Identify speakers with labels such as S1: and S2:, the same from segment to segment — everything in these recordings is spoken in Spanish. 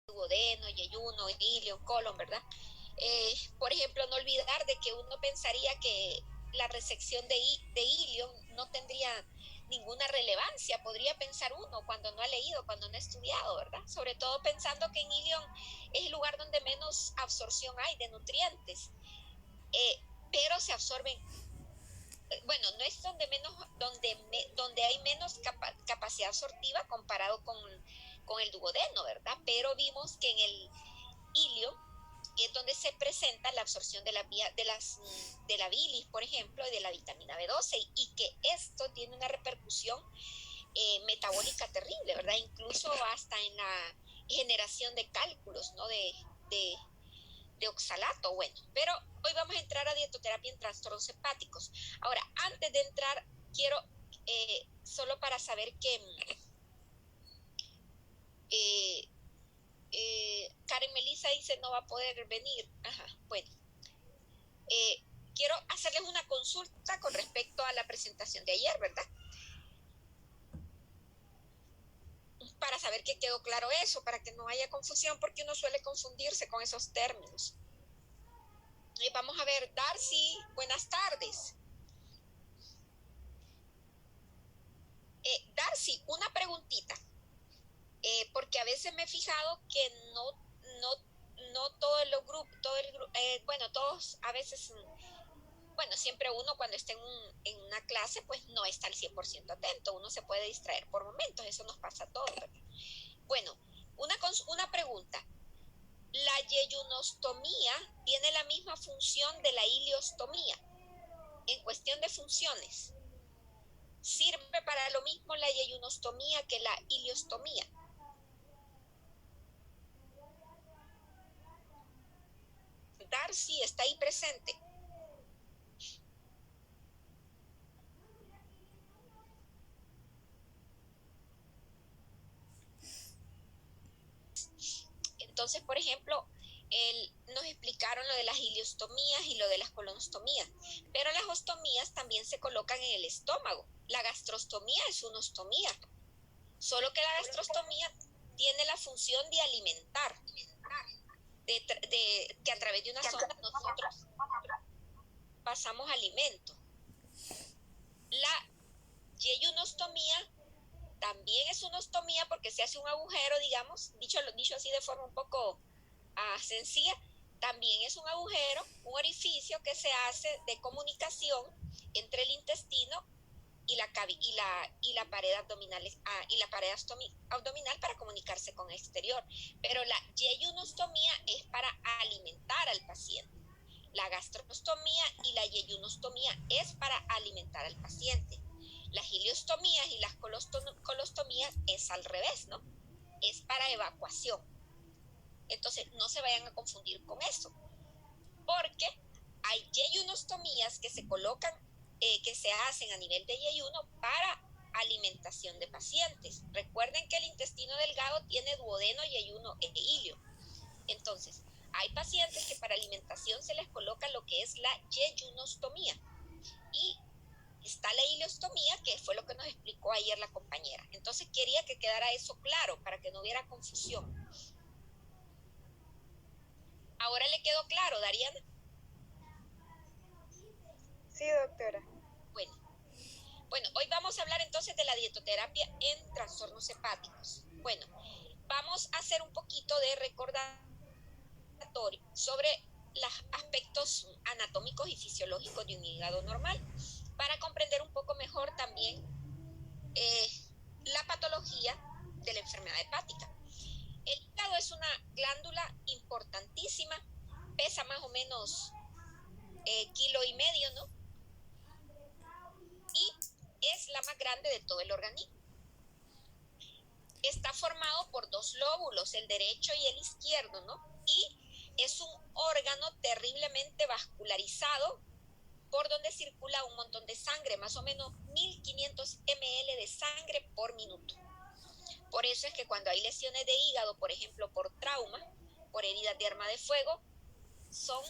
S1: duodeno, yeyuno, ilion, colon, ¿verdad? Por ejemplo, no olvidar de que uno pensaría que la resección de ilion no tendría ninguna relevancia, podría pensar uno cuando no ha leído, cuando no ha estudiado, ¿verdad? Sobre todo pensando que en ilion es el lugar donde menos absorción hay de nutrientes, pero se absorben, bueno, no es donde menos, donde hay menos capacidad absortiva comparado con el duodeno, ¿verdad? Pero vimos que en el ilio es donde se presenta la absorción de de la bilis, por ejemplo, y de la vitamina B12, y que esto tiene una repercusión metabólica terrible, ¿verdad? Incluso hasta en la generación de cálculos, ¿no? De oxalato, bueno, pero hoy vamos a entrar a dietoterapia en trastornos hepáticos. Ahora, antes de entrar, quiero, solo para saber que eh, Karen Melissa dice no va a poder venir. Ajá, bueno. Quiero hacerles una consulta con respecto a la presentación de ayer, ¿verdad? Para saber que quedó claro eso, para que no haya confusión, porque uno suele confundirse con esos términos. Vamos a ver, Darcy, buenas tardes. Darcy, una preguntita, porque a veces me he fijado que no todos los grupos, bueno, todos a veces, bueno, siempre uno cuando está en una clase, pues no está al 100% atento, uno se puede distraer por momentos, eso nos pasa a todos, ¿verdad? Bueno, una pregunta. ¿La yeyunostomía tiene la misma función de la ileostomía en cuestión de funciones? ¿Sirve para lo mismo la yeyunostomía que la ileostomía? Darcy está ahí presente. Entonces, por ejemplo, nos explicaron lo de las ileostomías y lo de las colonostomías, pero las ostomías también se colocan en el estómago. La gastrostomía es una ostomía, solo que la gastrostomía tiene la función de alimentar, que a través de una sonda nosotros pasamos alimento. La yeyunostomía también es una ostomía porque se hace un agujero, digamos, dicho así de forma un poco sencilla, también es un agujero, un orificio que se hace de comunicación entre el intestino y la pared abdominal, abdominal para comunicarse con el exterior. Pero la yeyunostomía es para alimentar al paciente. La gastrostomía y la yeyunostomía es para alimentar al paciente. Las ileostomías y las colostomías es al revés, ¿no? Es para evacuación. Entonces, no se vayan a confundir con eso, porque hay yeyunostomías que se colocan, que se hacen a nivel de yeyuno para alimentación de pacientes. Recuerden que el intestino delgado tiene duodeno, yeyuno e ilio. Entonces, hay pacientes que para alimentación se les coloca lo que es la yeyunostomía. Y está la ileostomía, que fue lo que nos explicó ayer la compañera. Entonces, quería que quedara eso claro para que no hubiera confusión. ¿Ahora le quedó claro, Dariana?
S2: Sí, doctora.
S1: Bueno, hoy vamos a hablar entonces de la dietoterapia en trastornos hepáticos. Bueno, vamos a hacer un poquito de recordatorio sobre los aspectos anatómicos y fisiológicos de un hígado normal para comprender un poco mejor también la patología de la enfermedad hepática. El hígado es una glándula importantísima, pesa más o menos 1,5 kilos, ¿no? Y es la más grande de todo el organismo. Está formado por dos lóbulos, el derecho y el izquierdo, ¿no? Y es un órgano terriblemente vascularizado por donde circula un montón de sangre, más o menos 1,500 ml de sangre por minuto. Por eso es que cuando hay lesiones de hígado, por ejemplo, por trauma, por heridas de arma de fuego, son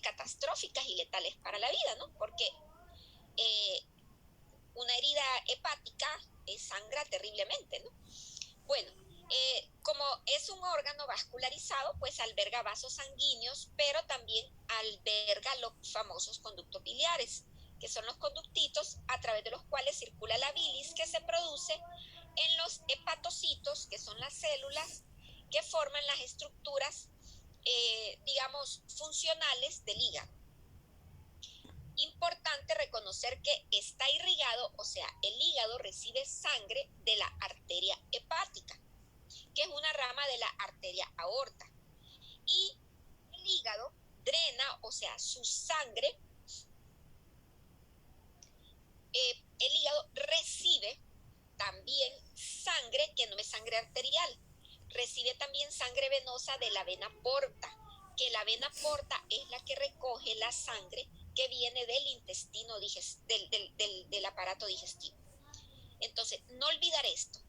S1: catastróficas y letales para la vida, ¿no? Porque una herida hepática sangra terriblemente, ¿no? Bueno, Como es un órgano vascularizado, pues alberga vasos sanguíneos, pero también alberga los famosos conductos biliares, que son los conductitos a través de los cuales circula la bilis, que se produce en los hepatocitos, que son las células que forman las estructuras, digamos, funcionales del hígado. Importante reconocer que está irrigado, o sea, el hígado recibe sangre de la arteria hepática, que es una rama de la arteria aorta. Y el hígado drena, o sea, su sangre, el hígado recibe también sangre, que no es sangre arterial, recibe también sangre venosa de la vena porta, que la vena porta es la que recoge la sangre que viene del intestino, del aparato digestivo. Entonces, no olvidar esto.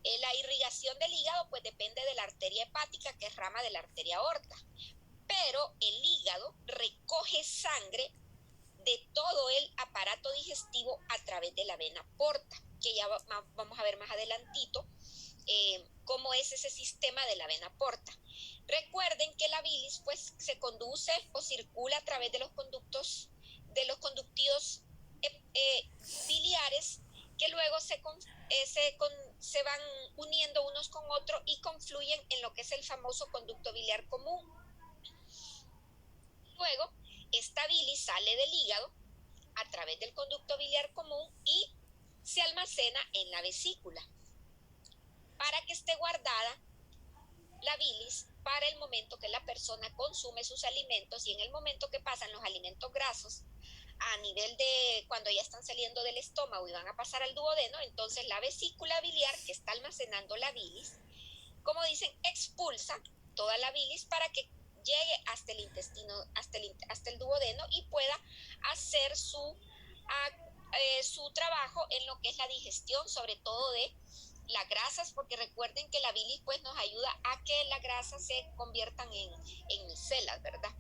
S1: La irrigación del hígado pues depende de la arteria hepática, que es rama de la arteria aorta, pero el hígado recoge sangre de todo el aparato digestivo a través de la vena porta, que ya vamos a ver más adelantito cómo es ese sistema de la vena porta. Recuerden que la bilis pues se conduce o circula a través de los conductos, de los conductidos biliares, que luego se van uniendo unos con otros y confluyen en lo que es el famoso conducto biliar común. Luego, esta bilis sale del hígado a través del conducto biliar común y se almacena en la vesícula para que esté guardada la bilis para el momento que la persona consume sus alimentos, y en el momento que pasan los alimentos grasos a nivel de cuando ya están saliendo del estómago y van a pasar al duodeno, entonces la vesícula biliar, que está almacenando la bilis, como dicen, expulsa toda la bilis para que llegue hasta el intestino, hasta el duodeno, y pueda hacer su trabajo en lo que es la digestión, sobre todo de las grasas, porque recuerden que la bilis pues nos ayuda a que las grasas se conviertan en micelas, ¿verdad?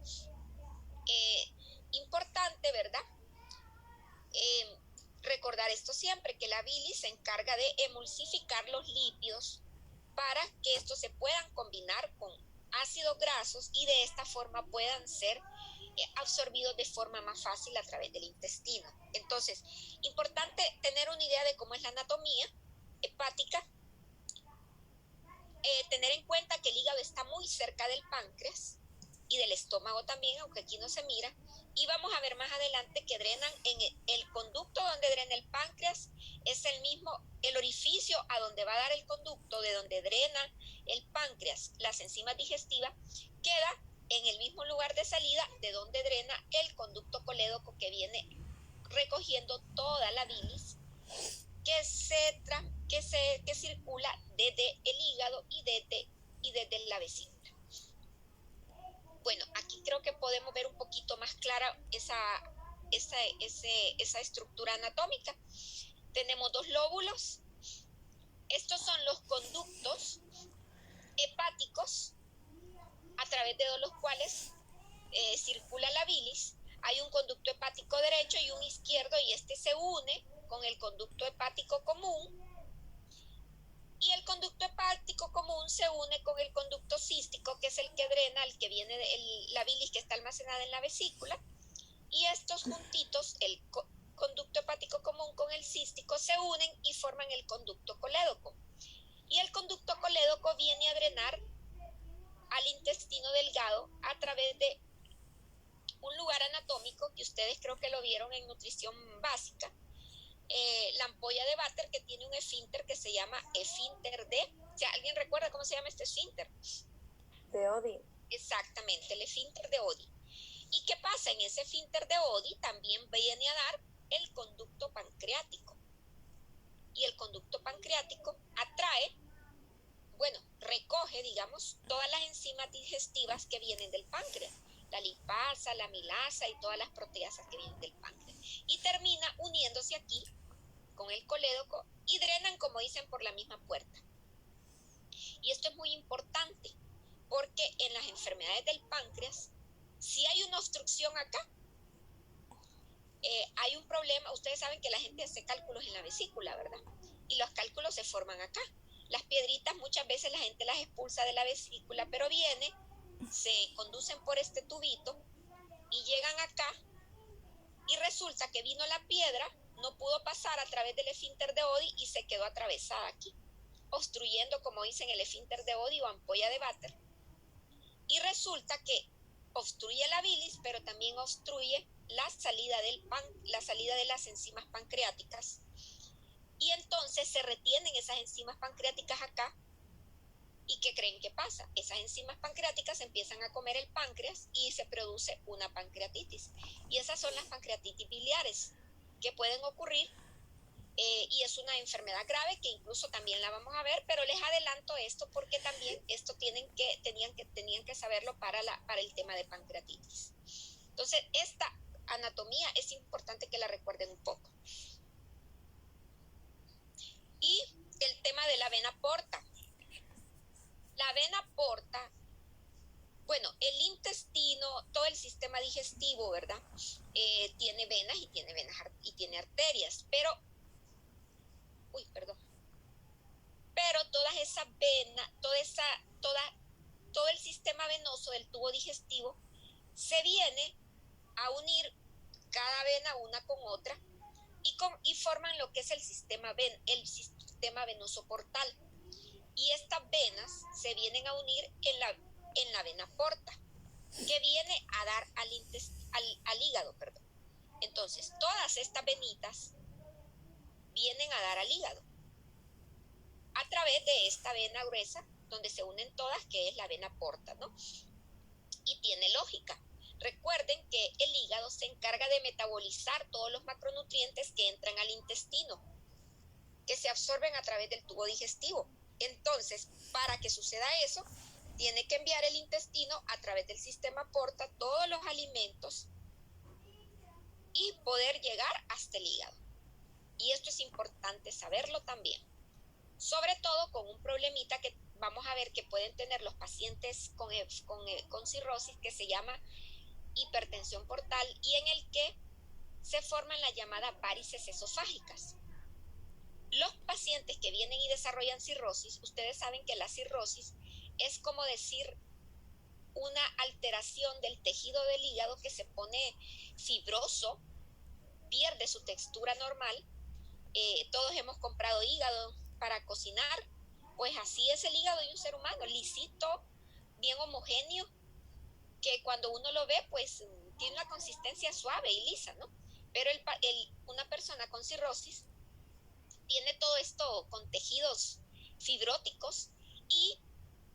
S1: Importante, ¿verdad? Recordar esto siempre, que la bilis se encarga de emulsificar los lípidos para que estos se puedan combinar con ácidos grasos y de esta forma puedan ser absorbidos de forma más fácil a través del intestino. Entonces, importante tener una idea de cómo es la anatomía hepática, tener en cuenta que el hígado está muy cerca del páncreas y del estómago también, aunque aquí no se mira, y vamos a ver más adelante que drenan en el conducto donde drena el páncreas, es el mismo, el orificio a donde va a dar el conducto de donde drena el páncreas, las enzimas digestivas, queda en el mismo lugar de salida de donde drena el conducto colédoco, que viene recogiendo toda la bilis que circula desde el hígado y desde la vesícula. Bueno, aquí creo que podemos ver un poquito más clara esa estructura anatómica. Tenemos dos lóbulos. Estos son los conductos hepáticos a través de los cuales circula la bilis. Hay un conducto hepático derecho y un izquierdo, y este se une con el conducto hepático común, y el conducto hepático común se une con el conducto cístico, que es el que drena, el que viene de la bilis que está almacenada en la vesícula, y estos juntitos, el conducto hepático común con el cístico, se unen y forman el conducto colédoco. Y el conducto colédoco viene a drenar al intestino delgado a través de un lugar anatómico que ustedes creo que lo vieron en nutrición básica, la ampolla de Vater, que tiene un esfínter que se llama esfínter de, o sea, ¿alguien recuerda cómo se llama este esfínter?
S2: De Oddi.
S1: Exactamente, el esfínter de Oddi. ¿Y qué pasa? En ese esfínter de Oddi también viene a dar el conducto pancreático. Y el conducto pancreático atrae, bueno, recoge, digamos, todas las enzimas digestivas que vienen del páncreas, la lipasa, la amilasa y todas las proteasas que vienen del páncreas. Y termina uniéndose aquí con el colédoco y drenan, como dicen, por la misma puerta. Y esto es muy importante porque en las enfermedades del páncreas, si hay una obstrucción acá, hay un problema. Ustedes saben que la gente hace cálculos en la vesícula, ¿verdad? Y los cálculos se forman acá. Las piedritas muchas veces la gente las expulsa de la vesícula, pero se conducen por este tubito y llegan acá y resulta que vino la piedra, no pudo pasar a través del esfínter de Oddi y se quedó atravesada aquí, obstruyendo, como dicen, el esfínter de Oddi o ampolla de váter. Y resulta que obstruye la bilis, pero también obstruye la salida de las enzimas pancreáticas. Y entonces se retienen esas enzimas pancreáticas acá. ¿Y qué creen que pasa? Esas enzimas pancreáticas empiezan a comer el páncreas y se produce una pancreatitis. Y esas son las pancreatitis biliares que pueden ocurrir, y es una enfermedad grave que incluso también la vamos a ver, pero les adelanto esto porque también esto tenían que saberlo para el tema de pancreatitis. Entonces, esta anatomía es importante que la recuerden un poco. Y el tema de la vena porta. La vena porta, bueno, el intestino, todo el sistema digestivo, ¿verdad? Tiene venas y tiene arterias, pero todas esas venas, todo el sistema venoso del tubo digestivo se viene a unir cada vena una con otra y forman lo que es el sistema venoso portal. Y estas venas se vienen a unir en la vena porta, que viene a dar al hígado, perdón. Entonces, todas estas venitas vienen a dar al hígado a través de esta vena gruesa, donde se unen todas, que es la vena porta, ¿no? Y tiene lógica. Recuerden que el hígado se encarga de metabolizar todos los macronutrientes que entran al intestino, que se absorben a través del tubo digestivo. Entonces, para que suceda eso, tiene que enviar el intestino a través del sistema porta todos los alimentos y poder llegar hasta el hígado. Y esto es importante saberlo también. Sobre todo con un problemita que vamos a ver que pueden tener los pacientes con cirrosis, que se llama hipertensión portal, y en el que se forman las llamadas varices esofágicas. Los pacientes que vienen y desarrollan cirrosis, ustedes saben que la cirrosis es como decir una alteración del tejido del hígado que se pone fibroso, pierde su textura normal. Todos hemos comprado hígado para cocinar, pues así es el hígado de un ser humano, lisito, bien homogéneo, que cuando uno lo ve, pues tiene una consistencia suave y lisa, ¿no? Pero una persona con cirrosis tiene todo esto con tejidos fibróticos, y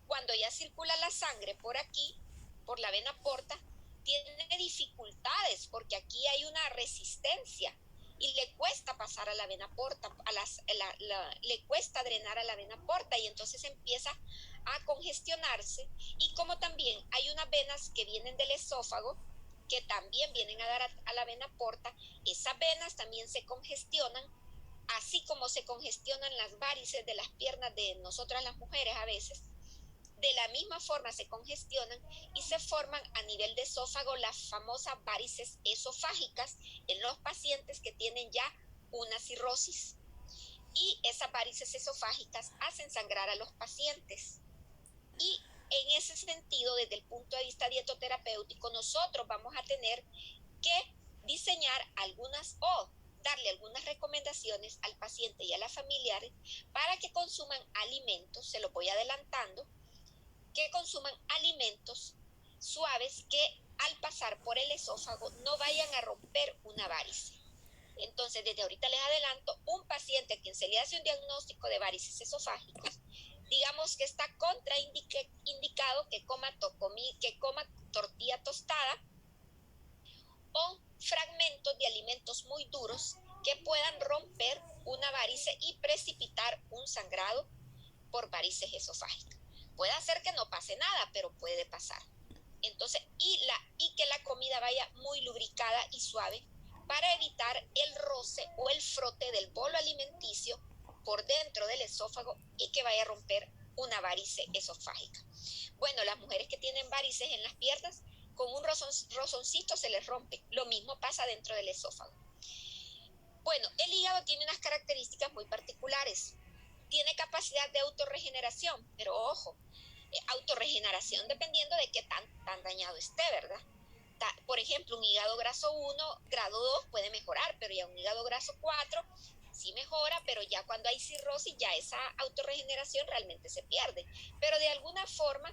S1: cuando ya circula la sangre por aquí, por la vena porta, tiene dificultades porque aquí hay una resistencia y le cuesta pasar a la vena porta, le cuesta drenar a la vena porta, y entonces empieza a congestionarse. Y como también hay unas venas que vienen del esófago que también vienen a dar a la vena porta, esas venas también se congestionan, así como se congestionan las varices de las piernas de nosotras las mujeres a veces. De la misma forma se congestionan y se forman a nivel de esófago las famosas varices esofágicas en los pacientes que tienen ya una cirrosis. Y esas varices esofágicas hacen sangrar a los pacientes. Y en ese sentido, desde el punto de vista dietoterapéutico, nosotros vamos a tener que diseñar darle algunas recomendaciones al paciente y a las familiares para que consuman alimentos, se los voy adelantando, que consuman alimentos suaves que al pasar por el esófago no vayan a romper una varice. Entonces, desde ahorita les adelanto, un paciente a quien se le hace un diagnóstico de varices esofágicas, digamos que está contraindicado que coma tortilla tostada o fragmentos de alimentos muy duros que puedan romper una varice y precipitar un sangrado por varices esofágicas. Puede hacer que no pase nada, pero puede pasar. Entonces, y que la comida vaya muy lubricada y suave para evitar el roce o el frote del bolo alimenticio por dentro del esófago y que vaya a romper una varice esofágica. Bueno, las mujeres que tienen varices en las piernas, con un rozoncito se les rompe. Lo mismo pasa dentro del esófago. Bueno, el hígado tiene unas características muy particulares. tiene capacidad de autorregeneración, pero ojo, autorregeneración dependiendo de qué tan dañado esté, ¿verdad? Por ejemplo, un hígado graso 1, grado 2 puede mejorar, pero ya un hígado graso 4 sí mejora, pero ya cuando hay cirrosis ya esa autorregeneración realmente se pierde. Pero de alguna forma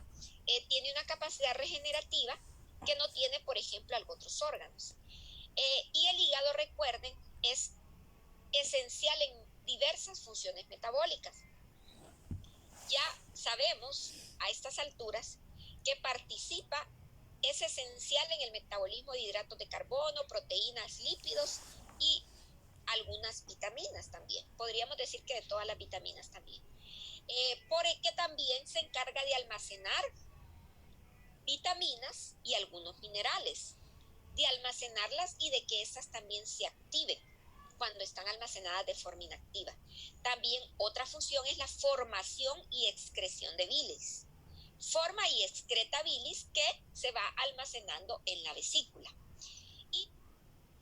S1: tiene una capacidad regenerativa que no tiene, por ejemplo, algunos otros órganos. Y el hígado, recuerden, es esencial en diversas funciones metabólicas. Ya sabemos a estas alturas que participa, es esencial en el metabolismo de hidratos de carbono, proteínas, lípidos y algunas vitaminas también. Podríamos decir que de todas las vitaminas también. Porque también se encarga de almacenar vitaminas y algunos minerales, de almacenarlas y de que estas también se activen cuando están almacenadas de forma inactiva. También otra función es la formación y excreción de bilis. Forma y excreta bilis que se va almacenando en la vesícula. Y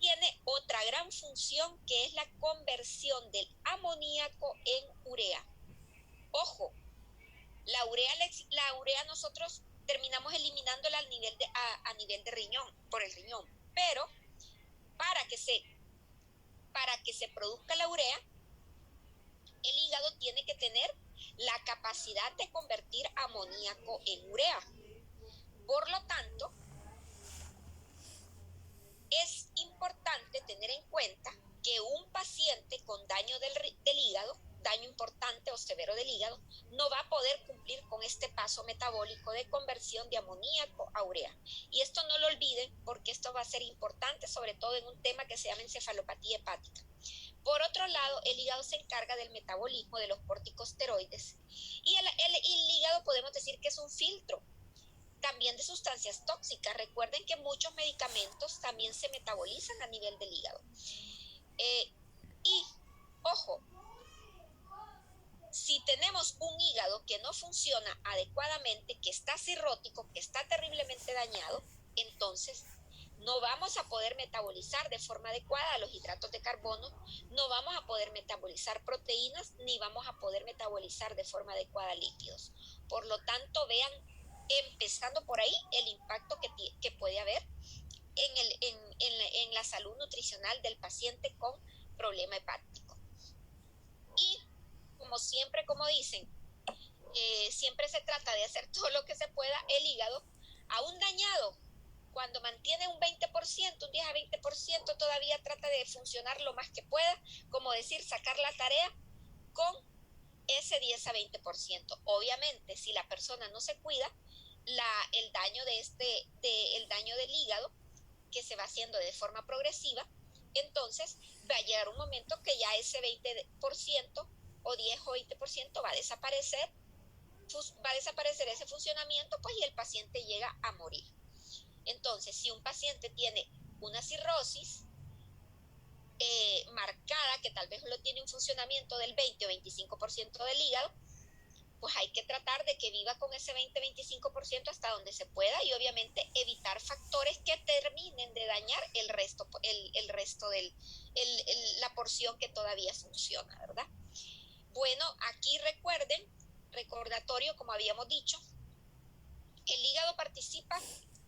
S1: tiene otra gran función que es la conversión del amoníaco en urea. Ojo, la urea nosotros terminamos eliminándola a nivel de riñón, por el riñón, pero para que se produzca la urea, el hígado tiene que tener la capacidad de convertir amoníaco en urea. Por lo tanto, es importante tener en cuenta que un paciente con daño del hígado, daño importante o severo del hígado, no va a poder cumplir con este paso metabólico de conversión de amoníaco a urea. Y esto no lo olviden porque esto va a ser importante, sobre todo en un tema que se llama encefalopatía hepática. Por otro lado, el hígado se encarga del metabolismo de los corticosteroides y el hígado podemos decir que es un filtro también de sustancias tóxicas. Recuerden que muchos medicamentos también se metabolizan a nivel del hígado. Y, ojo, si tenemos un hígado que no funciona adecuadamente, que está cirrótico, que está terriblemente dañado, entonces no vamos a poder metabolizar de forma adecuada los hidratos de carbono, no vamos a poder metabolizar proteínas, ni vamos a poder metabolizar de forma adecuada lípidos. Por lo tanto, vean, empezando por ahí, el impacto que puede haber en la salud nutricional del paciente con problema hepático. Y como siempre, como dicen, siempre se trata de hacer todo lo que se pueda. El hígado, aún dañado, cuando mantiene un 20%, un 10 a 20%, todavía trata de funcionar lo más que pueda, como decir, sacar la tarea con ese 10 a 20%. Obviamente, si la persona no se cuida, el daño del hígado, que se va haciendo de forma progresiva, entonces va a llegar un momento que ya ese 20% o 10 o 20% va a desaparecer ese funcionamiento, pues, y el paciente llega a morir. Entonces, si un paciente tiene una cirrosis marcada, que tal vez no tiene un funcionamiento del 20 o 25% del hígado, pues hay que tratar de que viva con ese 20-25% hasta donde se pueda y obviamente evitar factores que terminen de dañar el resto de la porción que todavía funciona, ¿verdad? Bueno, aquí recordatorio, como habíamos dicho, el hígado participa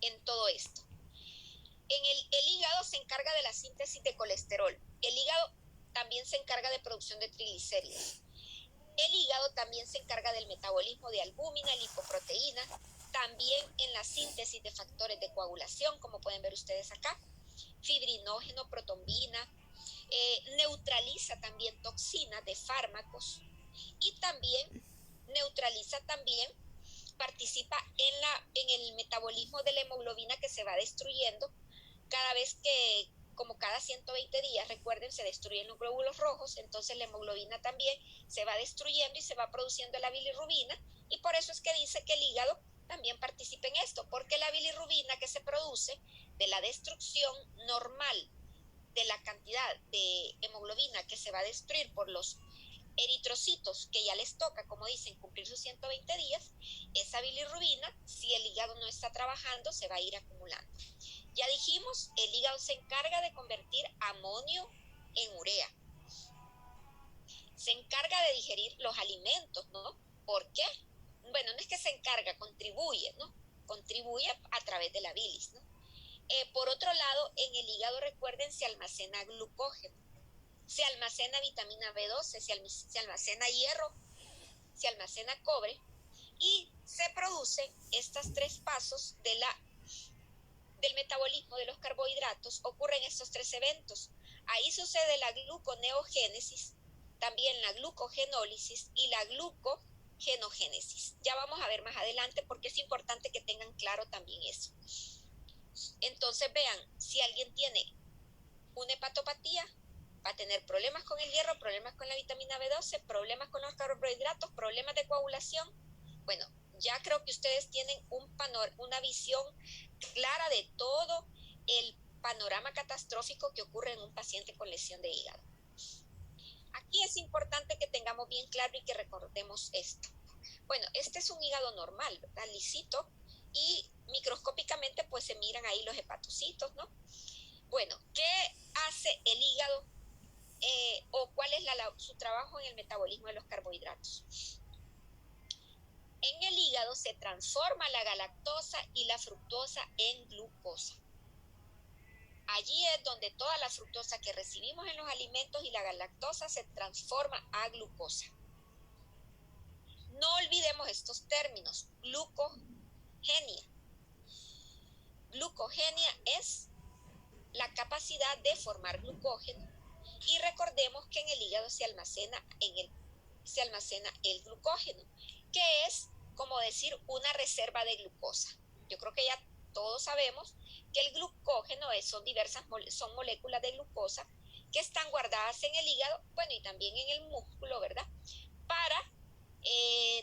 S1: en todo esto. El hígado se encarga de la síntesis de colesterol. El hígado también se encarga de producción de triglicéridos. El hígado también se encarga del metabolismo de albúmina, lipoproteína, también en la síntesis de factores de coagulación, como pueden ver ustedes acá, fibrinógeno, protombina, neutraliza también toxinas de fármacos y también participa en el metabolismo de la hemoglobina que se va destruyendo como cada 120 días, recuerden, se destruyen los glóbulos rojos, entonces la hemoglobina también se va destruyendo y se va produciendo la bilirrubina, y por eso es que dice que el hígado también participa en esto, porque la bilirrubina que se produce de la destrucción normal de la cantidad de hemoglobina que se va a destruir por los eritrocitos que ya les toca, como dicen, cumplir sus 120 días, esa bilirrubina, si el hígado no está trabajando, se va a ir acumulando. Ya dijimos, el hígado se encarga de convertir amonio en urea. se encarga de digerir los alimentos, ¿no? ¿Por qué? Bueno, no es que se encarga, contribuye, ¿no? Contribuye a través de la bilis, ¿no? Por otro lado, en el hígado, recuerden, se almacena glucógeno, se almacena vitamina B12, se almacena hierro, se almacena cobre y se producen estos tres pasos del metabolismo de los carbohidratos. Ocurren estos tres eventos. Ahí sucede la gluconeogénesis, también la glucogenólisis y la glucogenogénesis. Ya vamos a ver más adelante porque es importante que tengan claro también eso. Entonces vean, si alguien tiene una hepatopatía, va a tener problemas con el hierro, problemas con la vitamina B12, problemas con los carbohidratos, problemas de coagulación. Bueno, ya creo que ustedes tienen una visión clara de todo el panorama catastrófico que ocurre en un paciente con lesión de hígado. Aquí es importante que tengamos bien claro y que recordemos esto. Bueno, este es un hígado normal, ¿verdad? Lisito, y microscópicamente pues se miran ahí los hepatocitos, ¿no? Bueno, ¿qué hace el hígado o cuál es su trabajo en el metabolismo de los carbohidratos? En el hígado se transforma la galactosa y la fructosa en glucosa. Allí es donde toda la fructosa que recibimos en los alimentos y la galactosa se transforma a glucosa. No olvidemos estos términos. Glucogenia. Glucogenia es la capacidad de formar glucógeno y recordemos que en el hígado se almacena el glucógeno, que es como decir una reserva de glucosa. Yo creo que ya todos sabemos que el glucógeno son moléculas de glucosa que están guardadas en el hígado, bueno, y también en el músculo, ¿verdad? Para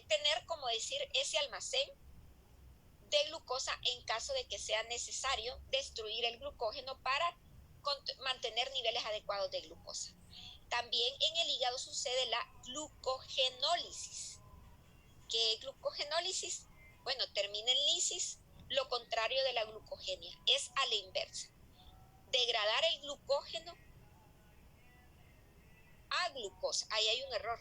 S1: tener, como decir, ese almacén de glucosa en caso de que sea necesario destruir el glucógeno para mantener niveles adecuados de glucosa. También en el hígado sucede la glucogenólisis. ¿Qué es glucogenólisis? Bueno, termina en lisis, lo contrario de la glucogenia, es a la inversa. Degradar el glucógeno a glucosa. Ahí hay un error.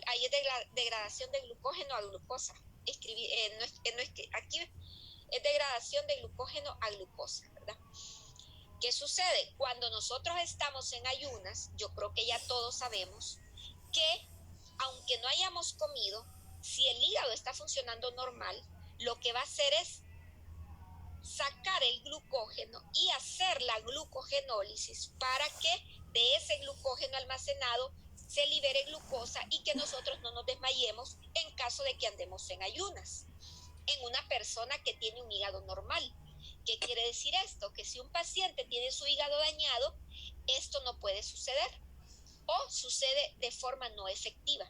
S1: Ahí es degradación de glucógeno a glucosa. Aquí es degradación de glucógeno a glucosa, ¿verdad? ¿Qué sucede? Cuando nosotros estamos en ayunas, yo creo que ya todos sabemos que aunque no hayamos comido, si el hígado está funcionando normal, lo que va a hacer es sacar el glucógeno y hacer la glucogenólisis para que de ese glucógeno almacenado se libere glucosa y que nosotros no nos desmayemos en caso de que andemos en ayunas. En una persona que tiene un hígado normal. ¿Qué quiere decir esto? Que si un paciente tiene su hígado dañado, esto no puede suceder o sucede de forma no efectiva.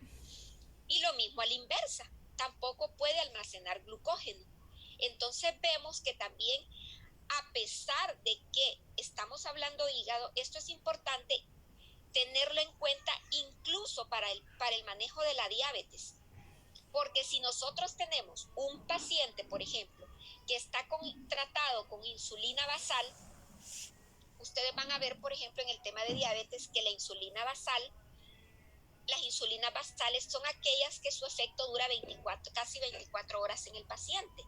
S1: Y lo mismo a la inversa, tampoco puede almacenar glucógeno. Entonces vemos que también, a pesar de que estamos hablando de hígado, esto es importante tenerlo en cuenta incluso para el manejo de la diabetes. Porque si nosotros tenemos un paciente, por ejemplo, que está tratado con insulina basal, ustedes van a ver, por ejemplo, en el tema de diabetes, que las insulinas basales son aquellas que su efecto dura casi 24 horas en el paciente.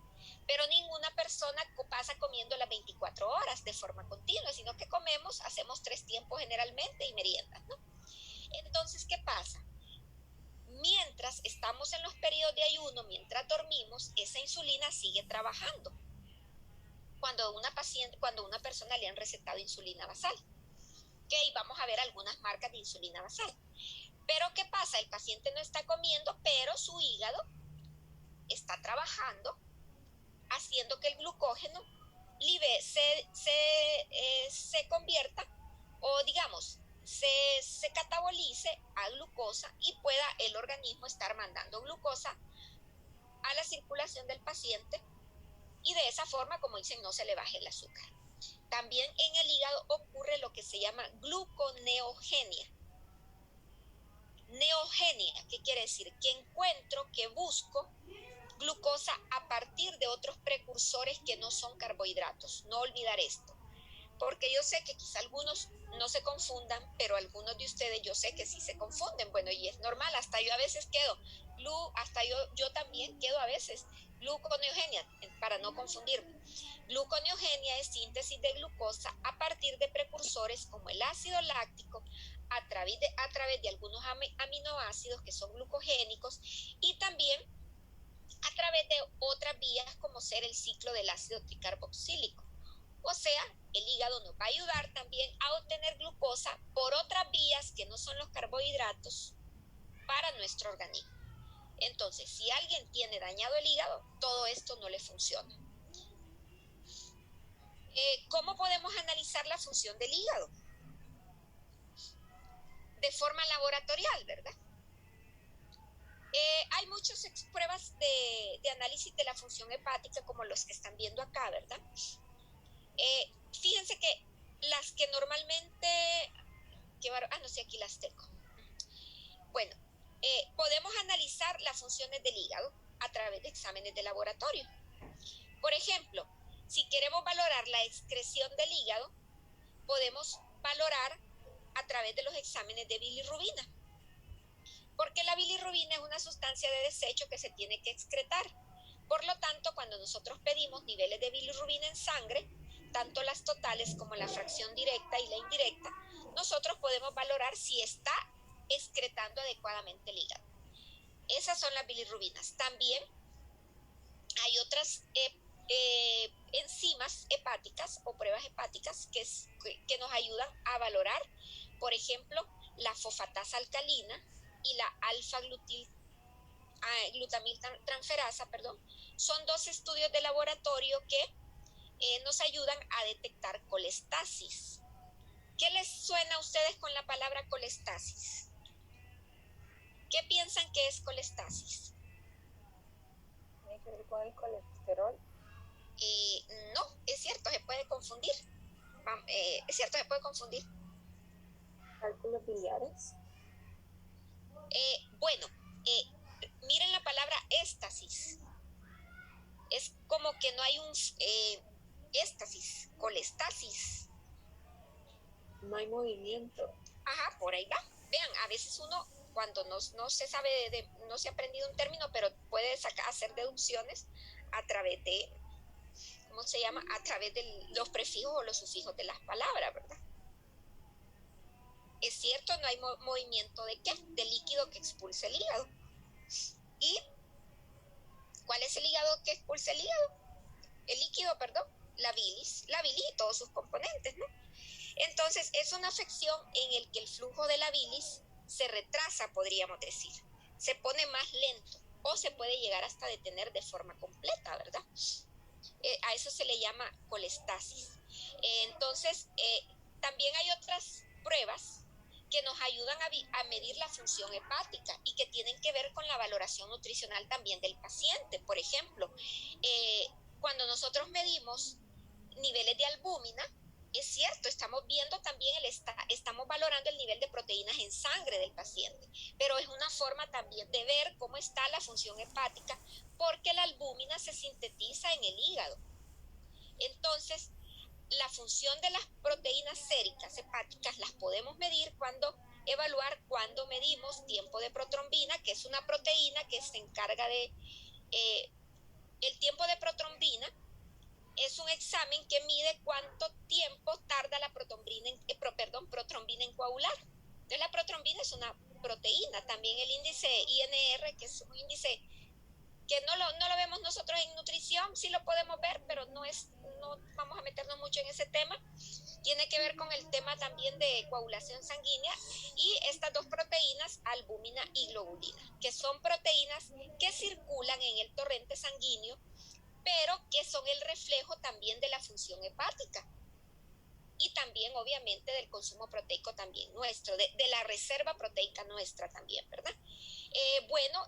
S1: Pero ninguna persona pasa comiendo las 24 horas de forma continua, sino que hacemos 3 tiempos generalmente y meriendas, ¿no? Entonces, ¿qué pasa? Mientras estamos en los periodos de ayuno, mientras dormimos, esa insulina sigue trabajando. Cuando a una persona le han recetado insulina basal. Okay, vamos a ver algunas marcas de insulina basal. Pero ¿qué pasa? El paciente no está comiendo, pero su hígado está trabajando, haciendo que el glucógeno se convierta, o digamos, se catabolice a glucosa y pueda el organismo estar mandando glucosa a la circulación del paciente y de esa forma, como dicen, no se le baje el azúcar. También en el hígado ocurre lo que se llama gluconeogenia. Neogenia, ¿qué quiere decir? Que busco glucosa a partir de otros precursores que no son carbohidratos. No olvidar esto, porque yo sé que quizá algunos no se confundan, pero algunos de ustedes yo sé que sí se confunden. Bueno, y es normal, hasta yo a veces quedo, yo también quedo a veces, gluconeogenia, para no confundirme. Gluconeogenia es síntesis de glucosa a partir de precursores como el ácido láctico, a través de algunos aminoácidos que son glucogénicos, y también a través de otras vías como ser el ciclo del ácido tricarboxílico. O sea, el hígado nos va a ayudar también a obtener glucosa por otras vías que no son los carbohidratos para nuestro organismo. Entonces, si alguien tiene dañado el hígado, todo esto no le funciona. ¿Cómo podemos analizar la función del hígado? De forma laboratorial, ¿verdad? Hay muchas pruebas de análisis de la función hepática, como los que están viendo acá, ¿verdad? Fíjense que las que normalmente... no sé, aquí las tengo. Bueno, podemos analizar las funciones del hígado a través de exámenes de laboratorio. Por ejemplo, si queremos valorar la excreción del hígado, podemos valorar a través de los exámenes de bilirrubina. Porque la bilirrubina es una sustancia de desecho que se tiene que excretar. Por lo tanto, cuando nosotros pedimos niveles de bilirrubina en sangre, tanto las totales como la fracción directa y la indirecta, nosotros podemos valorar si está excretando adecuadamente el hígado. Esas son las bilirrubinas. También hay otras enzimas hepáticas o pruebas hepáticas que nos ayudan a valorar, por ejemplo, la fosfatasa alcalina y la alfa-glutamiltransferasa, son dos estudios de laboratorio que nos ayudan a detectar colestasis. ¿Qué les suena a ustedes con la palabra colestasis? ¿Qué piensan que es colestasis?
S2: ¿Tiene que ver con el colesterol?
S1: No, es cierto, se puede confundir.
S2: ¿Cálculos biliares?
S1: Miren la palabra éstasis. Es como que no hay un éstasis, colestasis.
S2: No hay movimiento.
S1: Ajá, por ahí va. Vean, a veces uno, cuando no se sabe, no se ha aprendido un término, pero puede hacer deducciones a través de, a través de los prefijos o los sufijos de las palabras, ¿verdad? Es cierto, no hay movimiento ¿de qué? Del líquido que expulsa el hígado. ¿Y cuál es el hígado que expulsa el hígado? El líquido, la bilis y todos sus componentes, ¿no? Entonces, es una afección en el que el flujo de la bilis se retrasa, podríamos decir. Se pone más lento o se puede llegar hasta detener de forma completa, ¿verdad? A eso se le llama colestasis. Entonces, también hay otras pruebas que nos ayudan a medir la función hepática y que tienen que ver con la valoración nutricional también del paciente. Por ejemplo, cuando nosotros medimos niveles de albúmina, es cierto, estamos viendo también estamos valorando el nivel de proteínas en sangre del paciente, pero es una forma también de ver cómo está la función hepática, porque la albúmina se sintetiza en el hígado. Entonces, la función de las proteínas séricas hepáticas las podemos medir evaluar cuando medimos tiempo de protrombina, que es una proteína que se encarga de... el tiempo de protrombina es un examen que mide cuánto tiempo tarda la protrombina en coagular. Entonces, la protrombina es una proteína. También el índice INR, que es un índice que no lo vemos nosotros en nutrición, sí lo podemos ver, pero no vamos a meternos mucho en ese tema. Tiene que ver con el tema también de coagulación sanguínea, y estas dos proteínas, albúmina y globulina, que son proteínas que circulan en el torrente sanguíneo, pero que son el reflejo también de la función hepática y también obviamente del consumo proteico también nuestro, de la reserva proteica nuestra también, ¿verdad?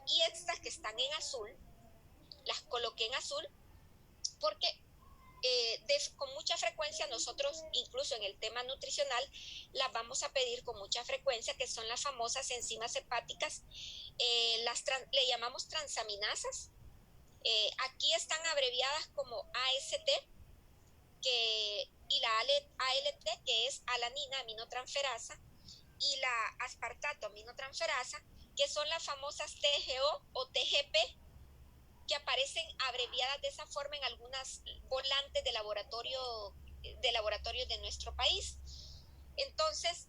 S1: Y estas que están en azul, las coloqué en azul porque con mucha frecuencia nosotros, incluso en el tema nutricional, las vamos a pedir con mucha frecuencia, que son las famosas enzimas hepáticas, le llamamos transaminasas. Aquí están abreviadas como AST, y la ALT, que es alanina aminotransferasa, y la aspartato aminotransferasa, que son las famosas TGO o TGP, que aparecen abreviadas de esa forma en algunas volantes de laboratorios de nuestro país. Entonces,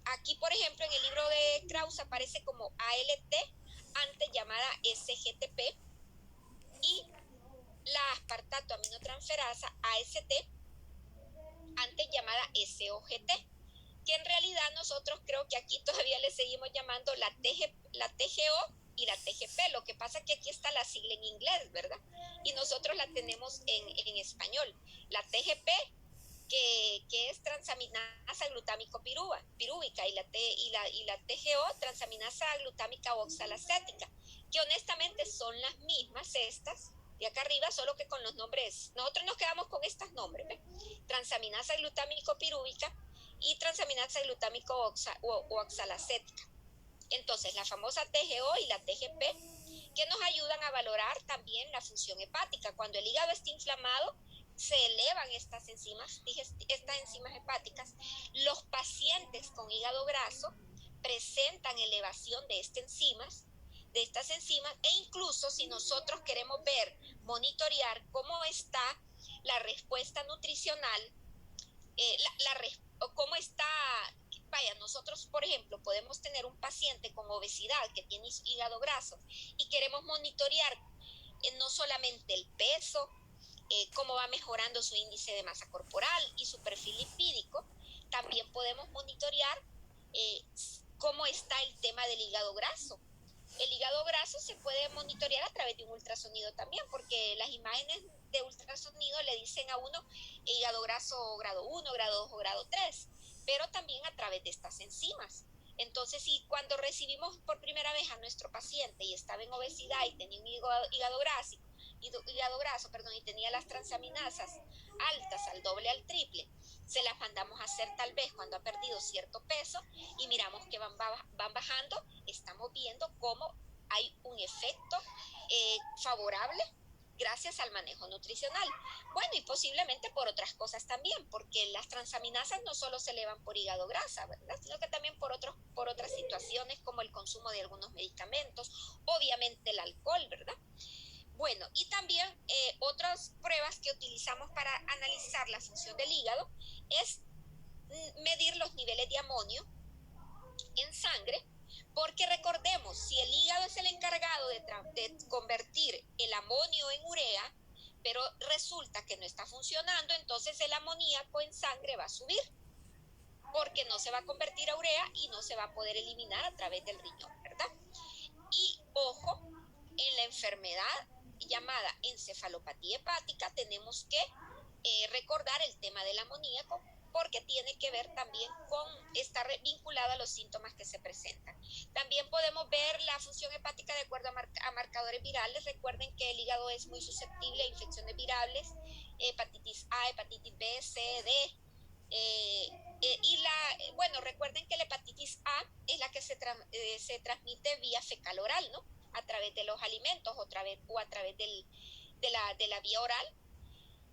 S1: aquí, por ejemplo, en el libro de Krause aparece como ALT, antes llamada SGTP, y la aspartato aminotransferasa AST, antes llamada SOGT, que en realidad nosotros creo que aquí todavía le seguimos llamando la TGO y la TGP. Lo que pasa es que aquí está la sigla en inglés, ¿verdad? Y nosotros la tenemos en español. La TGP, que es transaminasa glutámico pirúvica, y la TGO, transaminasa glutámica oxalacética, que honestamente son las mismas estas de acá arriba, solo que con los nombres. Nosotros nos quedamos con estos nombres, ¿ve? Transaminasa glutámico pirúvica y transaminasa glutámico oxalacética. Entonces, la famosa TGO y la TGP, que nos ayudan a valorar también la función hepática. Cuando el hígado está inflamado, se elevan estas enzimas hepáticas. Los pacientes con hígado graso presentan elevación de estas enzimas, e incluso si nosotros queremos monitorear cómo está la respuesta nutricional, cómo está, nosotros, por ejemplo, podemos tener un paciente con obesidad que tiene hígado graso y queremos monitorear no solamente el peso, cómo va mejorando su índice de masa corporal y su perfil lipídico, también podemos monitorear cómo está el tema del hígado graso. El hígado graso se puede monitorear a través de un ultrasonido también, porque las imágenes de ultrasonido le dicen a uno hígado graso grado 1, grado 2 o grado 3, pero también a través de estas enzimas. Entonces, si cuando recibimos por primera vez a nuestro paciente y estaba en obesidad y tenía un hígado graso, y tenía las transaminasas altas al doble, al triple, se las mandamos a hacer tal vez cuando ha perdido cierto peso y miramos que van bajando, estamos viendo cómo hay un efecto favorable gracias al manejo nutricional. Bueno, y posiblemente por otras cosas también, porque las transaminasas no solo se elevan por hígado grasa, ¿verdad? Sino que también por otras situaciones como el consumo de algunos medicamentos, obviamente el alcohol, ¿verdad? Bueno, y también otras pruebas que utilizamos para analizar la función del hígado es medir los niveles de amonio en sangre, porque recordemos, si el hígado es el encargado de convertir el amonio en urea, pero resulta que no está funcionando, entonces el amoníaco en sangre va a subir, porque no se va a convertir a urea y no se va a poder eliminar a través del riñón, ¿verdad? Y ojo, en la enfermedad llamada encefalopatía hepática tenemos que recordar el tema del amoníaco, porque tiene que ver también está vinculado a los síntomas que se presentan. También podemos ver la función hepática de acuerdo a marcadores virales. Recuerden que el hígado es muy susceptible a infecciones virales, hepatitis A, hepatitis B, C, D. Recuerden que la hepatitis A es la que se transmite vía fecal oral, ¿no? A través de los alimentos o a través de la vía oral.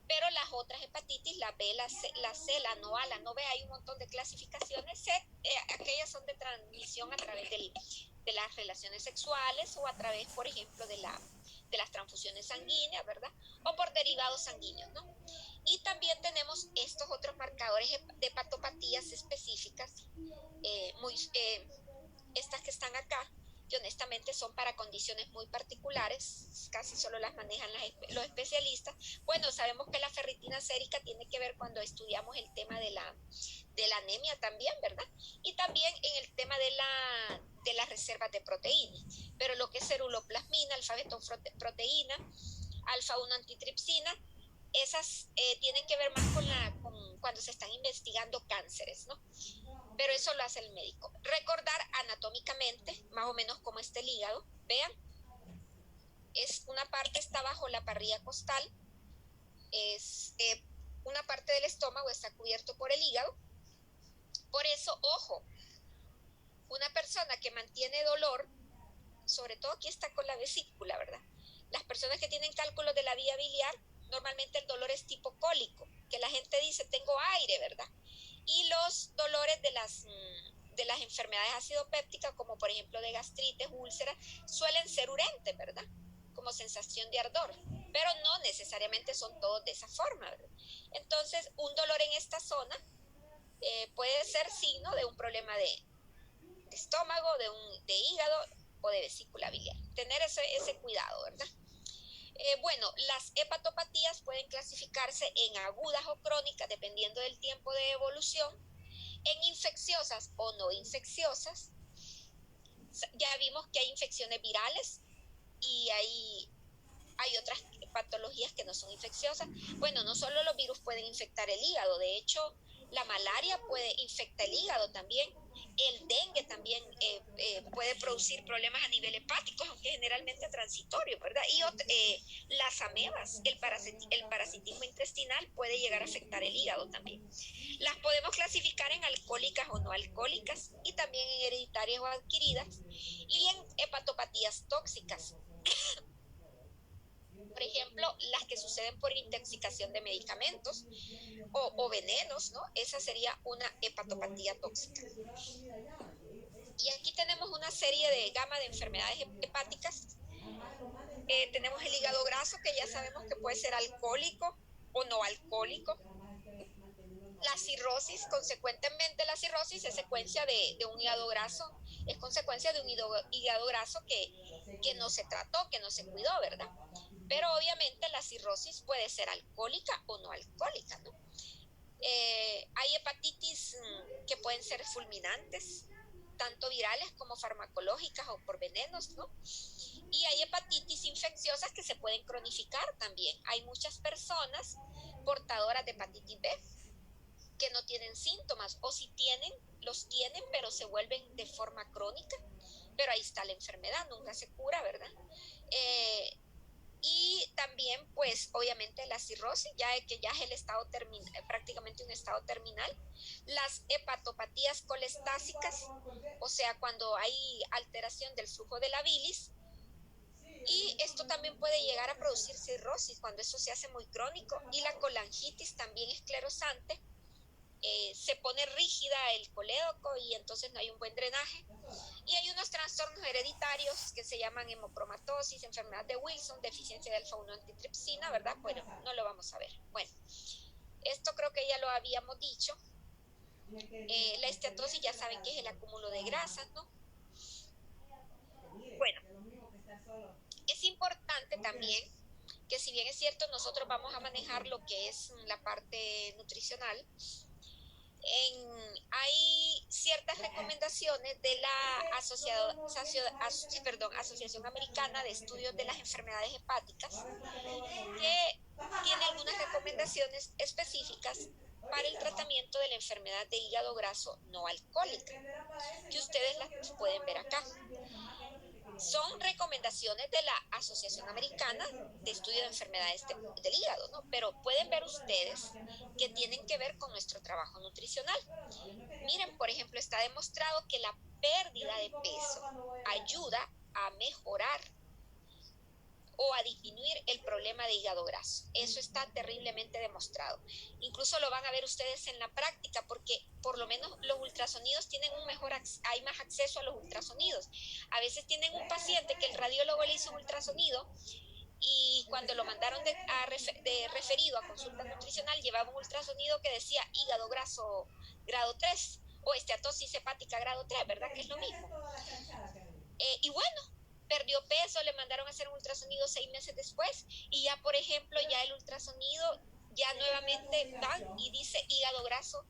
S1: Pero las otras hepatitis, la B, la C, la no A, la no B, hay un montón de clasificaciones. Aquellas son de transmisión a través de las relaciones sexuales o a través, por ejemplo, de las transfusiones sanguíneas, ¿verdad? O por derivados sanguíneos, ¿no? Y también tenemos estos otros marcadores de hepatopatías específicas, estas que están acá, que honestamente son para condiciones muy particulares, casi solo las manejan los especialistas. Bueno, sabemos que la ferritina sérica tiene que ver cuando estudiamos el tema de la anemia también, ¿verdad? Y también en el tema de las reservas de proteínas. Pero lo que es ceruloplasmina, alfa-betoproteína, alfa-1 antitripsina, esas tienen que ver más con cuando se están investigando cánceres, ¿no? Pero eso lo hace el médico. Recordar anatómicamente, más o menos cómo está el hígado. Vean, una parte está bajo la parrilla costal, una parte del estómago está cubierto por el hígado. Por eso, ojo, una persona que mantiene dolor, sobre todo aquí está con la vesícula, ¿verdad? Las personas que tienen cálculos de la vía biliar, normalmente el dolor es tipo cólico, que la gente dice tengo aire, ¿verdad? Y los dolores de las enfermedades ácido-pépticas, como por ejemplo de gastritis, úlceras, suelen ser urentes, ¿verdad? Como sensación de ardor, pero no necesariamente son todos de esa forma, ¿verdad? Entonces, un dolor en esta zona puede ser signo de un problema de estómago, de hígado o de vesícula biliar. Tener ese cuidado, ¿verdad? Bueno, las hepatopatías pueden clasificarse en agudas o crónicas, dependiendo del tiempo de evolución, en infecciosas o no infecciosas. Ya vimos que hay infecciones virales y hay otras patologías que no son infecciosas. Bueno, no solo los virus pueden infectar el hígado, de hecho, la malaria puede infectar el hígado también. El dengue también puede producir problemas a nivel hepático, aunque generalmente transitorio, ¿verdad? Y las amebas, el parasitismo intestinal puede llegar a afectar el hígado también. Las podemos clasificar en alcohólicas o no alcohólicas y también en hereditarias o adquiridas y en hepatopatías tóxicas. Por ejemplo, las que suceden por intoxicación de medicamentos o venenos, ¿no? Esa sería una hepatopatía tóxica. Y aquí tenemos una serie de gama de enfermedades hepáticas. Tenemos el hígado graso, que ya sabemos que puede ser alcohólico o no alcohólico. La cirrosis, consecuentemente la cirrosis es secuencia de un hígado graso, es consecuencia de un hígado graso que no se trató, que no se cuidó, ¿verdad? Pero obviamente la cirrosis puede ser alcohólica o no alcohólica, ¿no? Hay hepatitis que pueden ser fulminantes, tanto virales como farmacológicas o por venenos, ¿no? Y hay hepatitis infecciosas que se pueden cronificar también. Hay muchas personas portadoras de hepatitis B que no tienen síntomas, o si tienen, los tienen, pero se vuelven de forma crónica, pero ahí está la enfermedad, nunca se cura, ¿verdad? Y también, pues, obviamente la cirrosis, que ya es el estado prácticamente un estado terminal. Las hepatopatías colestásicas, o sea, cuando hay alteración del flujo de la bilis. Y esto también puede llegar a producir cirrosis cuando eso se hace muy crónico. Y la colangitis también esclerosante. Se pone rígida el colédoco y entonces no hay un buen drenaje. Y hay unos trastornos hereditarios que se llaman hemocromatosis, enfermedad de Wilson, deficiencia de alfa-1 antitripsina, ¿verdad? Bueno, no lo vamos a ver. Bueno, esto creo que ya lo habíamos dicho. La esteatosis ya saben que es el acúmulo de grasas, ¿no? Bueno, es importante también que, si bien es cierto, nosotros vamos a manejar lo que es la parte nutricional, hay ciertas recomendaciones de la Asociación Americana de Estudios de las Enfermedades Hepáticas, que tiene algunas recomendaciones específicas para el tratamiento de la enfermedad de hígado graso no alcohólica, que ustedes las pueden ver acá. Son recomendaciones de la Asociación Americana de Estudio de Enfermedades del Hígado, ¿no? Pero pueden ver ustedes que tienen que ver con nuestro trabajo nutricional. Miren, por ejemplo, está demostrado que la pérdida de peso ayuda a mejorar o a disminuir el problema de hígado graso. Eso está terriblemente demostrado. Incluso lo van a ver ustedes en la práctica, porque por lo menos los ultrasonidos tienen hay más acceso a los ultrasonidos. A veces tienen un paciente que el radiólogo le hizo un ultrasonido y cuando lo mandaron de referido a consulta nutricional, llevaba un ultrasonido que decía hígado graso grado 3 o esteatosis hepática grado 3, ¿verdad? Que es lo mismo. Y bueno, perdió peso, le mandaron a hacer un ultrasonido 6 meses después y ya, por ejemplo, ya el ultrasonido ya nuevamente dan y dice hígado graso,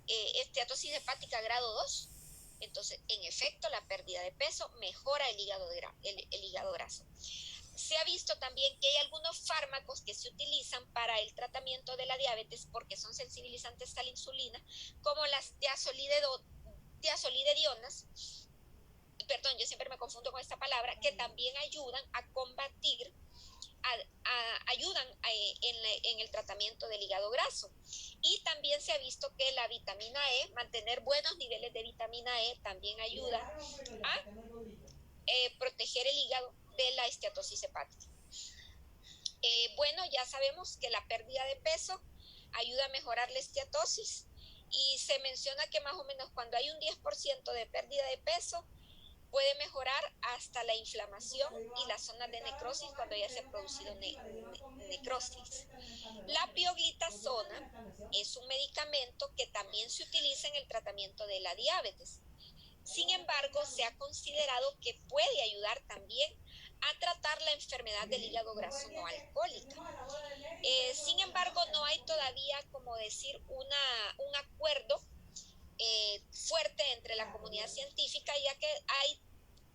S1: esteatosis hepática grado 2. Entonces, en efecto, la pérdida de peso mejora el hígado graso. Se ha visto también que hay algunos fármacos que se utilizan para el tratamiento de la diabetes porque son sensibilizantes a la insulina, como las tiazolidedionas, perdón, yo siempre me confundo con esta palabra, que también ayudan a combatir, ayudan en el tratamiento del hígado graso. Y también se ha visto que la vitamina E, mantener buenos niveles de vitamina E, también ayuda a proteger el hígado de la esteatosis hepática. Bueno, ya sabemos que la pérdida de peso ayuda a mejorar la esteatosis y se menciona que más o menos cuando hay un 10% de pérdida de peso, puede mejorar hasta la inflamación y las zonas de necrosis cuando ya se ha producido necrosis. La pioglitazona es un medicamento que también se utiliza en el tratamiento de la diabetes. Sin embargo, se ha considerado que puede ayudar también a tratar la enfermedad del hígado graso no alcohólica. Sin embargo, no hay todavía, como decir, un acuerdo fuerte entre la comunidad científica, ya que hay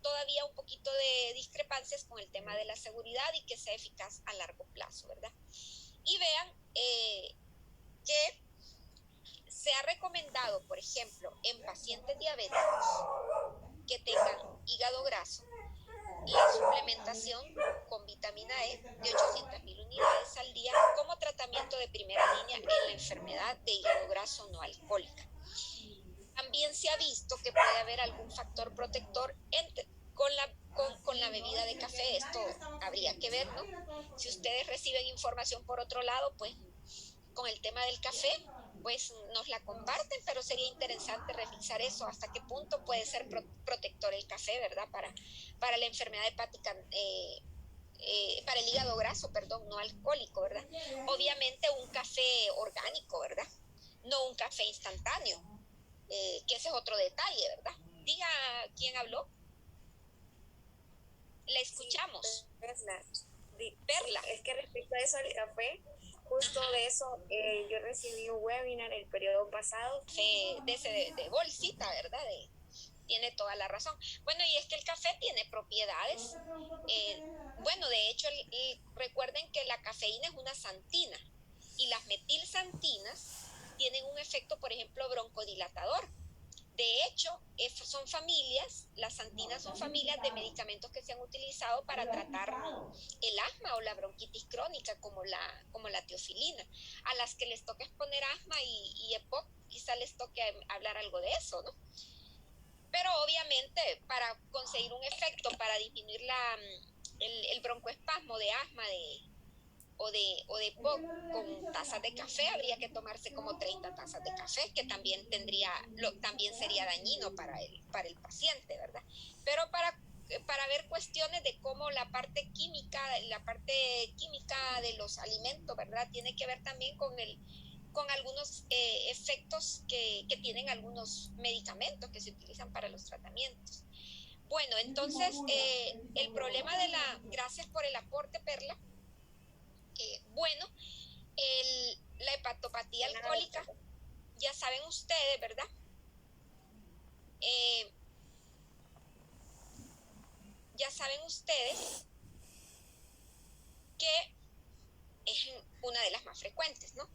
S1: todavía un poquito de discrepancias con el tema de la seguridad y que sea eficaz a largo plazo, ¿verdad? Y vean que se ha recomendado, por ejemplo, en pacientes diabéticos que tengan hígado graso, la suplementación con vitamina E de 800.000 unidades al día como tratamiento de primera línea en la enfermedad de hígado graso no alcohólica. También se ha visto que puede haber algún factor protector con la bebida de café. Esto habría que ver, ¿no? Si ustedes reciben información por otro lado, pues con el tema del café, pues nos la comparten, pero sería interesante revisar eso, hasta qué punto puede ser protector el café, ¿verdad? Para la enfermedad hepática, para el hígado graso, perdón, no alcohólico, ¿verdad? Obviamente un café orgánico, ¿verdad? No un café instantáneo, que ese es otro detalle, ¿verdad? Diga quién habló. La escuchamos.
S3: Sí, Perla.
S1: Perla.
S3: Es que respecto a eso del café, justo de eso, yo recibí un webinar el periodo pasado.
S1: De bolsita, ¿verdad? Tiene toda la razón. Bueno, y es que el café tiene propiedades. Bueno, de hecho, recuerden que la cafeína es una xantina y las metilxantinas tienen un efecto, por ejemplo, broncodilatador. De hecho, las xantinas son familias de medicamentos que se han utilizado para tratar el asma o la bronquitis crónica, como la teofilina, a las que les toca exponer asma y EPOC, quizá les toque hablar algo de eso, ¿no? Pero obviamente para conseguir un efecto, para disminuir el broncoespasmo de asma o de EPOC con tazas de café, habría que tomarse como 30 tazas de café, que también también sería dañino para el paciente, ¿verdad? Pero para ver cuestiones de cómo la parte química de los alimentos, ¿verdad? Tiene que ver también con algunos efectos que tienen algunos medicamentos que se utilizan para los tratamientos. Bueno, entonces el problema gracias por el aporte, Perla. Bueno, la hepatopatía alcohólica, ya saben ustedes, ¿verdad? Ya saben ustedes que es una de las más frecuentes, ¿no?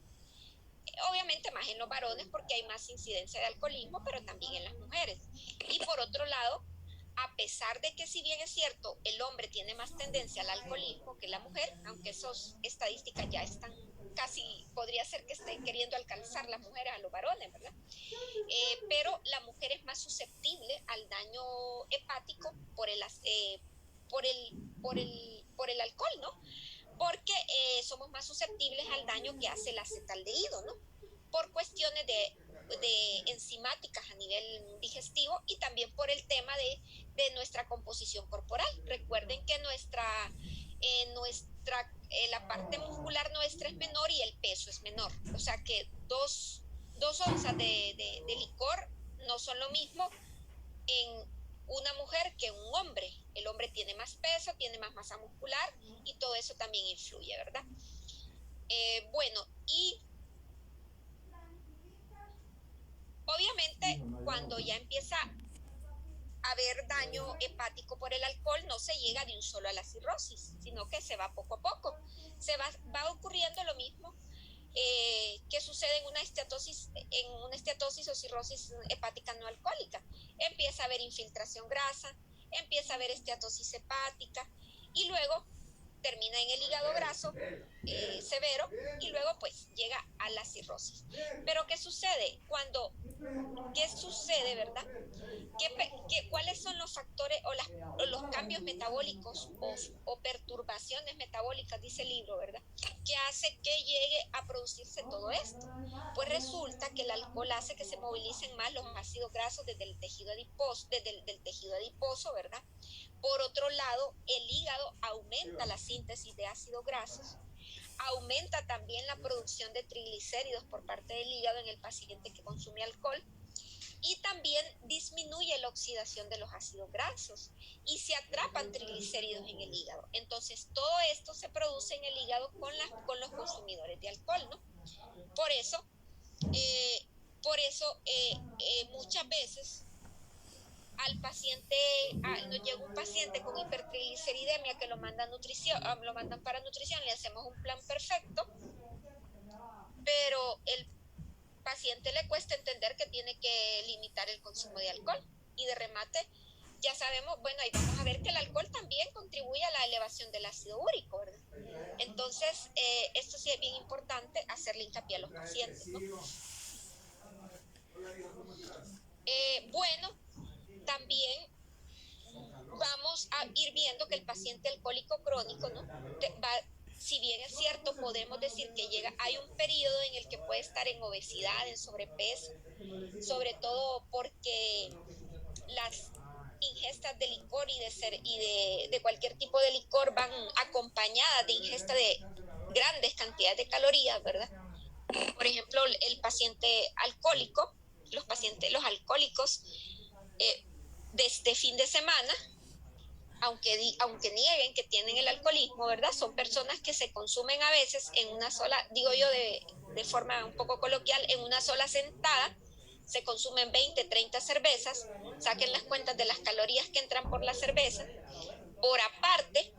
S1: Obviamente más en los varones porque hay más incidencia de alcoholismo, pero también en las mujeres. Y por otro lado, a pesar de que si bien es cierto, el hombre tiene más tendencia al alcoholismo que la mujer, aunque esas estadísticas ya están casi, podría ser que estén queriendo alcanzar las mujeres a los varones, ¿verdad? Pero la mujer es más susceptible al daño hepático por el alcohol, ¿no? Porque somos más susceptibles al daño que hace el acetaldehído, ¿no? Por cuestiones de enzimáticas a nivel digestivo y también por el tema de nuestra composición corporal. Recuerden que la parte muscular nuestra es menor y el peso es menor. O sea que dos onzas de licor no son lo mismo en una mujer que un hombre. El hombre tiene más peso, tiene más masa muscular y todo eso también influye, ¿verdad? Bueno, y obviamente cuando ya empieza a haber daño hepático por el alcohol, no se llega de un solo a la cirrosis, sino que se va poco a poco. Va ocurriendo lo mismo que sucede en una esteatosis o cirrosis hepática no alcohólica. Empieza a haber infiltración grasa, empieza a haber esteatosis hepática y luego termina en el hígado graso severo y luego pues llega a la cirrosis. Pero ¿qué sucede? ¿Qué sucede, verdad? ¿Cuáles son los factores o los cambios metabólicos o perturbaciones metabólicas, dice el libro, verdad? Que hace que llegue a producirse todo esto. Pues resulta que el alcohol hace que se movilicen más los ácidos grasos desde el tejido adiposo, del tejido adiposo, ¿verdad? Por otro lado, el hígado aumenta la síntesis de ácidos grasos, aumenta también la producción de triglicéridos por parte del hígado en el paciente que consume alcohol, y también disminuye la oxidación de los ácidos grasos y se atrapan triglicéridos en el hígado. Entonces, todo esto se produce en el hígado con los consumidores de alcohol, ¿no? Por eso muchas veces nos llega un paciente con hipertrigliceridemia que lo mandan para nutrición, le hacemos un plan perfecto, pero el paciente le cuesta entender que tiene que limitar el consumo de alcohol. Y de remate, ya sabemos, bueno, ahí vamos a ver que el alcohol también contribuye a la elevación del ácido úrico, ¿verdad? Entonces, esto sí es bien importante hacerle hincapié a los pacientes, ¿no? Bueno, también vamos a ir viendo que el paciente alcohólico crónico, ¿no? Si bien es cierto, podemos decir que hay un periodo en el que puede estar en obesidad, en sobrepeso, sobre todo porque las ingestas de licor y de cualquier tipo de licor van acompañadas de ingesta de grandes cantidades de calorías, ¿verdad? Por ejemplo, el paciente alcohólico, los alcohólicos, de este fin de semana, aunque nieguen que tienen el alcoholismo, ¿verdad? Son personas que se consumen a veces en una sola, digo yo de forma un poco coloquial, en una sola sentada, se consumen 20, 30 cervezas, saquen las cuentas de las calorías que entran por la cerveza. Por aparte,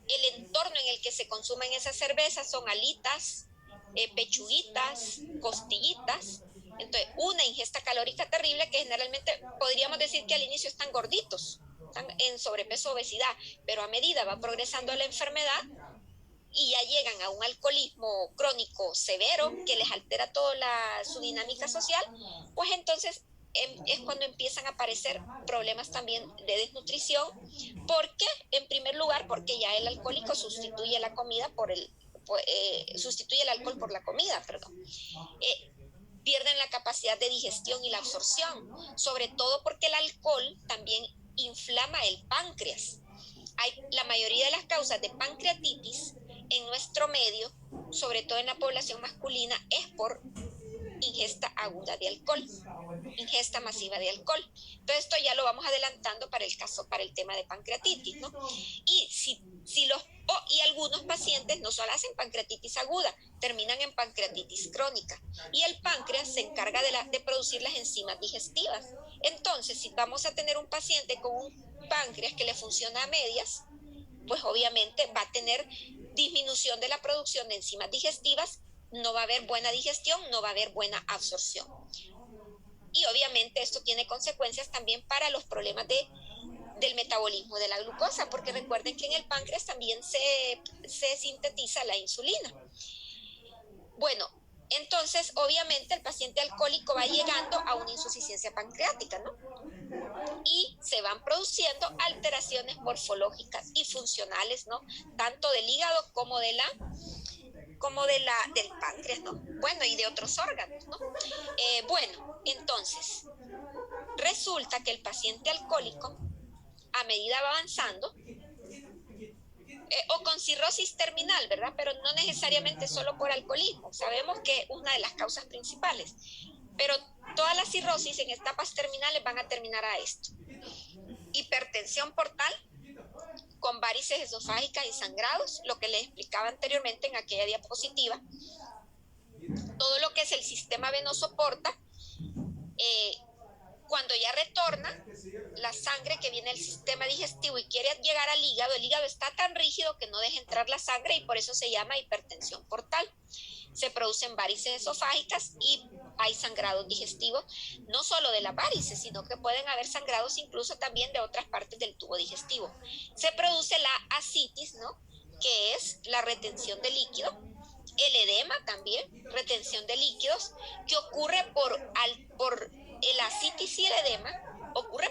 S1: el entorno en el que se consumen esas cervezas son alitas, pechuguitas, costillitas. Entonces, una ingesta calórica terrible que generalmente podríamos decir que al inicio están gorditos, están en sobrepeso, obesidad, pero a medida va progresando la enfermedad y ya llegan a un alcoholismo crónico severo que les altera toda su dinámica social, pues entonces es cuando empiezan a aparecer problemas también de desnutrición. ¿Por qué? En primer lugar, porque ya el alcohólico sustituye la comida sustituye el alcohol por la comida, perdón. Pierden la capacidad de digestión y la absorción, sobre todo porque el alcohol también inflama el páncreas. La mayoría de las causas de pancreatitis en nuestro medio, sobre todo en la población masculina, es por ingesta aguda de alcohol, ingesta masiva de alcohol. Todo esto ya lo vamos adelantando para el tema de pancreatitis, ¿no? Y algunos pacientes no solo hacen pancreatitis aguda, terminan en pancreatitis crónica. Y el páncreas se encarga de producir las enzimas digestivas. Entonces, si vamos a tener un paciente con un páncreas que le funciona a medias, pues obviamente va a tener disminución de la producción de enzimas digestivas, no va a haber buena digestión, no va a haber buena absorción. Y obviamente esto tiene consecuencias también para los problemas del metabolismo de la glucosa, porque recuerden que en el páncreas también se sintetiza la insulina. Bueno, entonces obviamente el paciente alcohólico va llegando a una insuficiencia pancreática, ¿no? Y se van produciendo alteraciones morfológicas y funcionales, ¿no? Tanto del hígado como del páncreas, ¿no? Bueno, y de otros órganos, ¿no? Bueno, entonces, resulta que el paciente alcohólico, a medida va avanzando, o con cirrosis terminal, ¿verdad? Pero no necesariamente solo por alcoholismo. Sabemos que es una de las causas principales. Pero todas las cirrosis en etapas terminales van a terminar a esto. Hipertensión portal, con varices esofágicas y sangrados, lo que les explicaba anteriormente en aquella diapositiva. Todo lo que es el sistema venoso porta, cuando ya retorna la sangre que viene del sistema digestivo y quiere llegar al hígado, el hígado está tan rígido que no deja entrar la sangre y por eso se llama hipertensión portal. Se producen varices esofágicas y hay sangrados digestivos, no solo de las varices, sino que pueden haber sangrados incluso también de otras partes del tubo digestivo. Se produce la ascitis, ¿no? que es la retención de líquido, el edema también, retención de líquidos, que ocurre por el ascitis y el edema, ocurre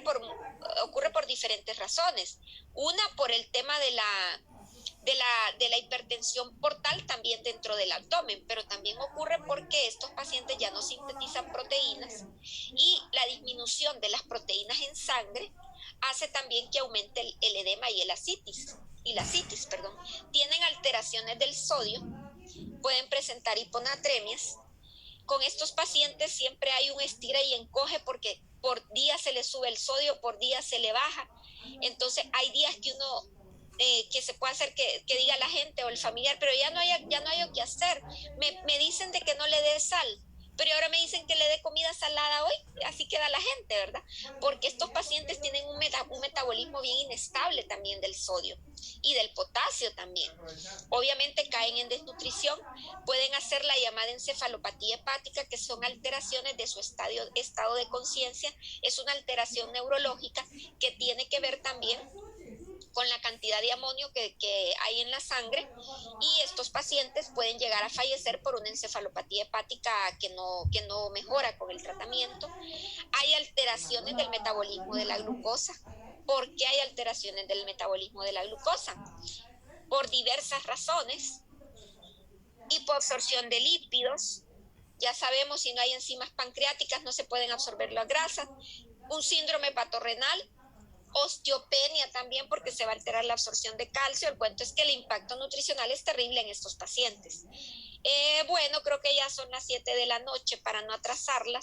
S1: por diferentes razones. Una, por el tema de la hipertensión portal también dentro del abdomen, pero también ocurre porque estos pacientes ya no sintetizan proteínas y la disminución de las proteínas en sangre hace también que aumente el edema y la citis, perdón. Tienen alteraciones del sodio, pueden presentar hiponatremias. Con estos pacientes siempre hay un estira y encoge porque por día se le sube el sodio, por día se le baja. Entonces hay días que uno que se puede hacer que diga la gente o el familiar, pero ya no hay que hacer. Me dicen de que no le dé sal, pero ahora me dicen que le dé comida salada hoy, así queda la gente, ¿verdad? Porque estos pacientes tienen un metabolismo bien inestable también del sodio y del potasio también. Obviamente caen en desnutrición, pueden hacer la llamada encefalopatía hepática, que son alteraciones de su estado de conciencia, es una alteración neurológica que tiene que ver también con la cantidad de amonio que hay en la sangre, y estos pacientes pueden llegar a fallecer por una encefalopatía hepática que no mejora con el tratamiento. Hay alteraciones del metabolismo de la glucosa. ¿Por qué hay alteraciones del metabolismo de la glucosa? Por diversas razones. Hipoabsorción de lípidos. Ya sabemos, si no hay enzimas pancreáticas no se pueden absorber las grasas. Un síndrome hepatorrenal. Osteopenia también, porque se va a alterar la absorción de calcio. El cuento es que el impacto nutricional es terrible en estos pacientes. Bueno, creo que ya son las 7 de la noche para no atrasarlas.